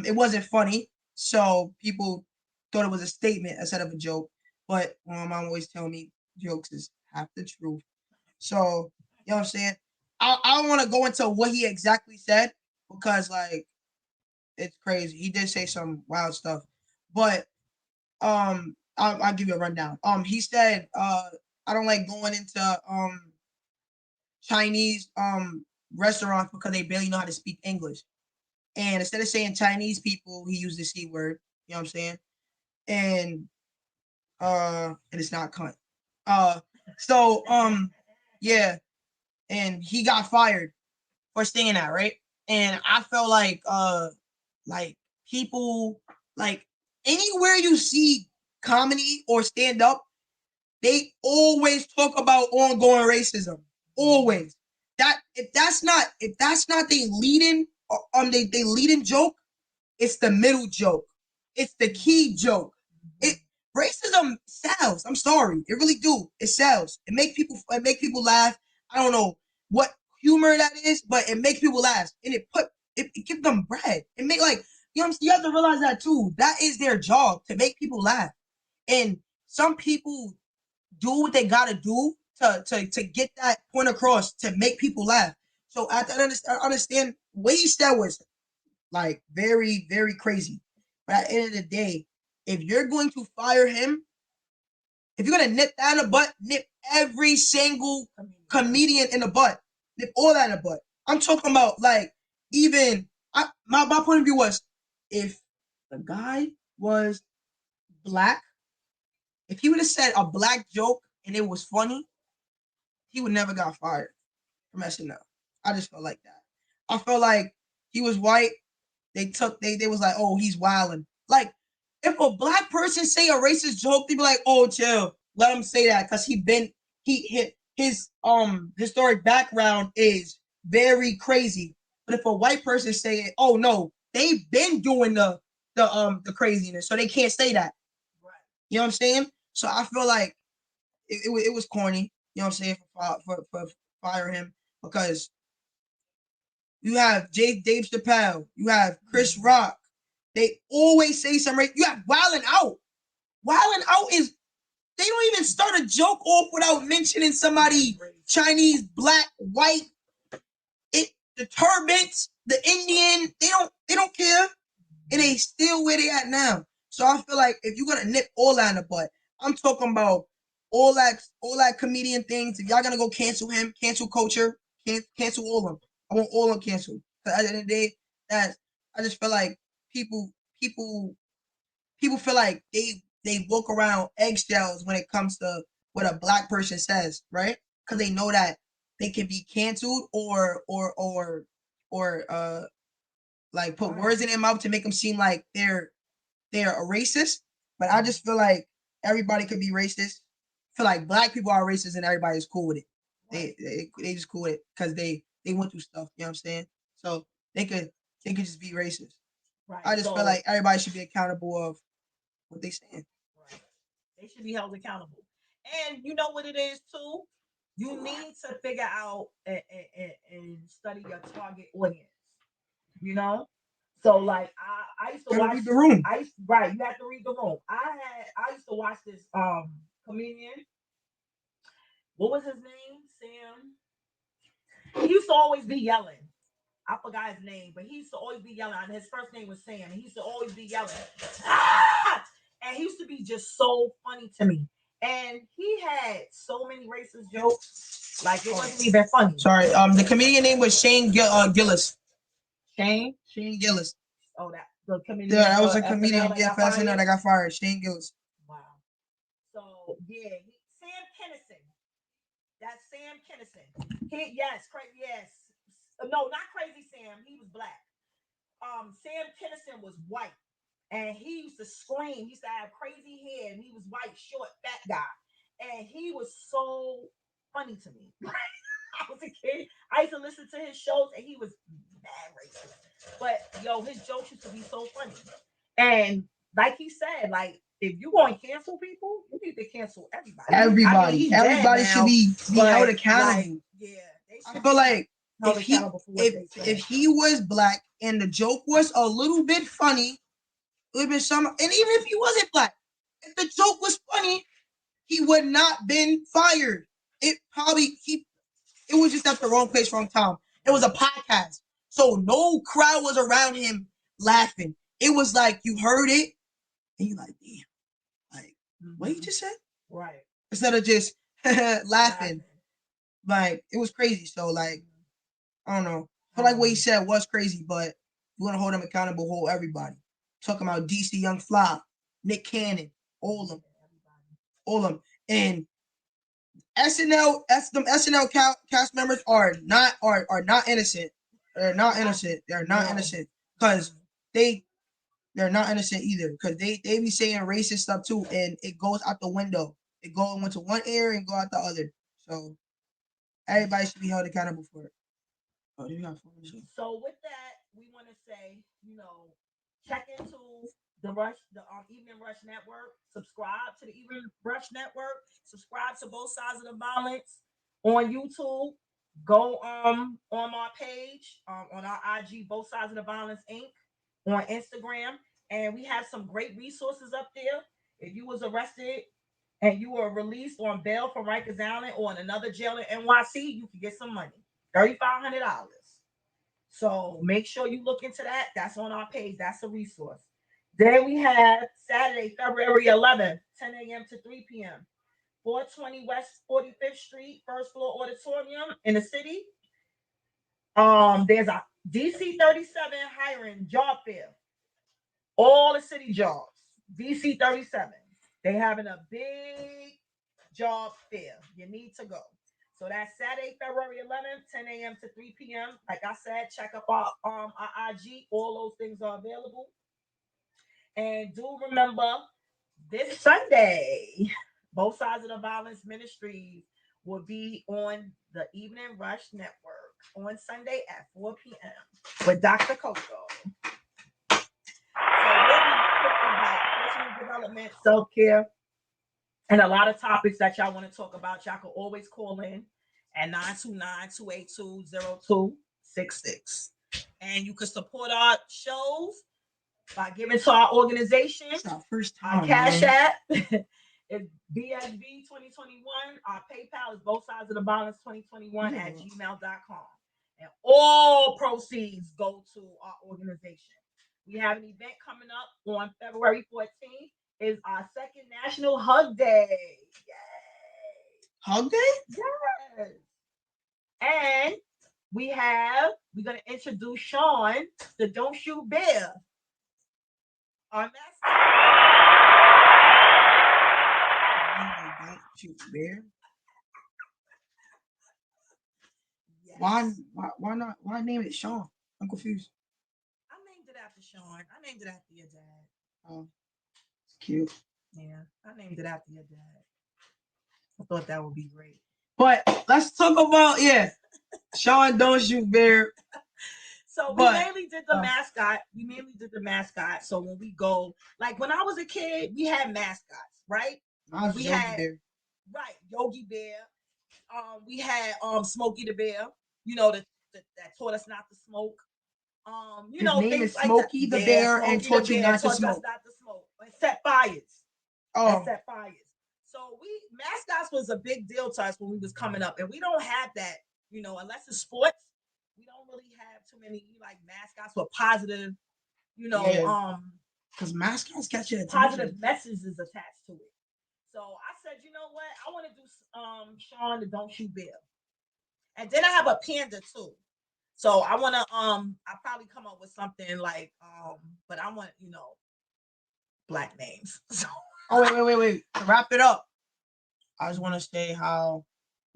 S4: it wasn't funny, so people thought it was a statement instead of a joke. But my mom always tell me jokes is half the truth. So you know what I'm saying. I don't want to go into what he exactly said because like it's crazy. He did say some wild stuff, but I'll give you a rundown. He said I don't like going into Chinese restaurants because they barely know how to speak English. And instead of saying Chinese people, he used the C word. You know what I'm saying? And it's not cunt. So yeah, and he got fired for saying that, right? And I felt like people like anywhere you see comedy or stand up, they always talk about ongoing racism. Always. That if that's not they leading they leading joke, it's the middle joke. It's the key joke. It racism sells. I'm sorry, it really do. It sells. It make people laugh. I don't know what humor that is, but it makes people laugh, and it gives them bread. It make like you have to realize that too. That is their job to make people laugh, and some people do what they gotta do to get that point across to make people laugh. So I understand what he said was like very, very crazy. But at the end of the day, if you're going to fire him, if you're gonna nip that in the butt, nip every single comedian in the butt. Nip all that in the butt. I'm talking about like even my point of view was if the guy was black, if he would have said a black joke and it was funny, he would never got fired from SNL. I just felt like that. I felt like he was white. They was like, oh, he's wilding. Like, if a black person say a racist joke, they be like, oh, chill, let him say that because his historic background is very crazy. But if a white person say it, oh no, they've been doing the craziness, so they can't say that. Right. You know what I'm saying? So I feel like it was corny. You know what I'm saying for fire him because you have Dave Chappelle, you have Chris Rock. They always say something. You have Wildin' Out. Wildin' Out is they don't even start a joke off without mentioning somebody Chinese, black, white. The turbans, the Indian, they don't care, and they still where they at now. So I feel like if you're gonna nip all that in the butt, I'm talking about all that comedian things. If y'all gonna go cancel him, cancel culture, cancel all of them. I want all of them canceled. But at the end of the day, that I just feel like people feel like they walk around eggshells when it comes to what a black person says, right? Because they know that they can be canceled or like put words in their mouth to make them seem like they're a racist. But I just feel like everybody could be racist. I feel like black people are racist and everybody's cool with it. They just cool with it because they went through stuff. You know what I'm saying? So they could just be racist. Right. I just feel like everybody should be accountable of what they saying.
S1: Right. They should be held accountable. And you know what it is too? You need to figure out and study your target audience. You know? So like I used to watch
S4: read the room.
S1: Right, you have to read the room. I used to watch this comedian. What was his name? Sam. He used to always be yelling. I forgot his name, but he used to always be yelling. And his first name was Sam. And he used to always be yelling. Ah! And he used to be just so funny to me. And he had so many racist jokes. Like, it wasn't even funny.
S4: Sorry, the comedian name was Shane Gillis. Shane Gillis.
S1: Oh, the comedian.
S4: Yeah, that was a comedian. Yeah, for SNL that got fired. Shane Gillis.
S1: Wow. So, yeah, Sam Kinison. That's Sam Kinison. Yes. No, not Crazy Sam. He was black. Sam Kinison was white. And he used to scream. He used to have crazy hair. And he was white, short, fat guy. And he was so funny to me. I was a kid. I used to listen to his shows. And he was mad racist. But, yo, his jokes used to be so funny. And like he said, like, if you going to cancel people, you need to cancel everybody.
S4: Everybody should be held accountable.
S1: Like, yeah.
S4: I feel like if he was black and the joke was a little bit funny, it would have been some. And even if he wasn't black, if the joke was funny, he would not been fired. It was just at the wrong place, wrong time. It was a podcast, so no crowd was around him laughing. It was like you heard it and you like, damn, like what you just said,
S2: Right.
S4: instead of just laughing. Like it was crazy. So like I don't know. I feel like what he said was crazy, but you want to hold him accountable, hold everybody. Talking about DC Young Fly, Nick Cannon, all of them, and SNL cast members are not innocent. They're not innocent. They're not innocent because they're not innocent either because they be saying racist stuff too, and it goes out the window. It goes into one ear and go out the other. So everybody should be held accountable for it. Oh,
S1: So with that, we want to say, check into the Evening Rush Network. Subscribe to the Evening Rush Network. Subscribe to Both Sides of the Balance on YouTube. Go on my page on our IG, Both Sides of the Balance Inc. on Instagram, and we have some great resources up there. If you was arrested and you were released on bail from Rikers Island or in another jail in NYC, you can get some money, $3,500. So make sure you look into that. That's on our page. That's a resource. Then we have Saturday, February 11th, 10 a.m. to 3 p.m. 420 West 45th Street, first floor auditorium in the city. There's a DC 37 hiring job fair. All the city jobs. DC 37. They having a big job fair. You need to go. So that's Saturday, February 11th, 10 a.m. to 3 p.m. Like I said, check up our IG. All those things are available. And do remember, this Sunday, Both Sides of the Balance Ministries will be on the Evening Rush Network on Sunday at 4 p.m. with Dr. Coco. So we'll be talking about personal development, self-care, and a lot of topics that y'all want to talk about. Y'all can always call in at 929-282-0266. And you can support our shows by giving to our organization.
S4: It's our first time.
S1: Our Cash App is BSB 2021. Our PayPal is Both Sides of the Balance 2021 at gmail.com. And all proceeds go to our organization. We have an event coming up on February 14th. Is our second National Hug Day. Yay!
S4: Hug Day?
S1: Yes. And we're gonna introduce Sean, the Don't Shoot Bear. Our mascot.
S4: Don't Shoot Bear.
S1: Yes.
S4: Why not? Why name it Sean? I'm confused.
S1: I named it after Sean. I named it after your dad.
S4: Oh, it's cute.
S1: Yeah, I named it after your dad. I thought that would be great.
S4: But let's talk about Sean Don't Shoot Bear.
S1: So we mainly did the mascot. We mainly did the mascot. So when we go, like when I was a kid, we had mascots, right?
S4: We had Bear.
S1: Right, Yogi Bear. We had Smokey the Bear. That taught us not to smoke.
S4: His name is Smokey the Bear and taught you not to smoke.
S1: And set fires.
S4: Oh.
S1: And set fires. So mascots was a big deal to us when we was coming up, and we don't have that, unless it's sports. We don't really have too many like mascots with positive,
S4: because mascots catch your attention.
S1: Positive messages attached to it. So I said, you know what? I want to do Sean the Don't Shoot Bear, and then I have a panda too. So I want to I'll probably come up with something like but I want black names. So.
S4: Oh wait. To wrap it up, I just want to say how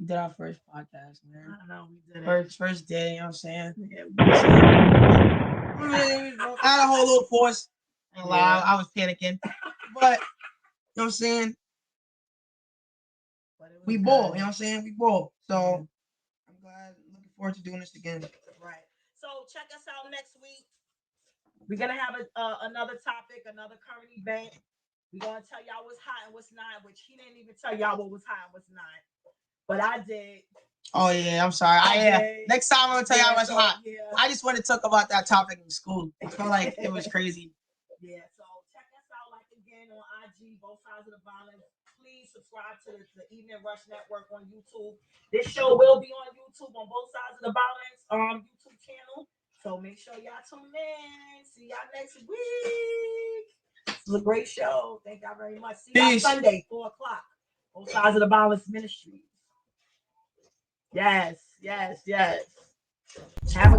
S4: we did our first podcast, man.
S1: I know we did it.
S4: First day, you know what I'm saying? Yeah, I had a whole little force. And I was panicking. But you know what I'm saying? We ball, you know what I'm saying? We ball. So I'm glad, looking forward to doing this again.
S1: Right. So check us out next week. We're gonna have another topic, another current event. We're gonna tell y'all what's hot and what's not, which he didn't even tell y'all what was hot and what's not. But I did.
S4: Oh yeah, I'm sorry.
S1: Okay.
S4: Next time I'm gonna tell y'all what's
S1: so,
S4: hot.
S1: Yeah.
S4: I just want to talk about that topic in school. I felt like it was crazy.
S1: Yeah, so check us out like again on IG, Both Sides of the Violence. Please subscribe to the Evening Rush Network on YouTube. This show will be on YouTube on Both Sides of the Violence YouTube channel. So make sure y'all tune in. See y'all next week. This was a great show. Thank y'all very much. See y'all Sunday, 4 o'clock. Both Sides of the Violence Ministries. Yes. Have a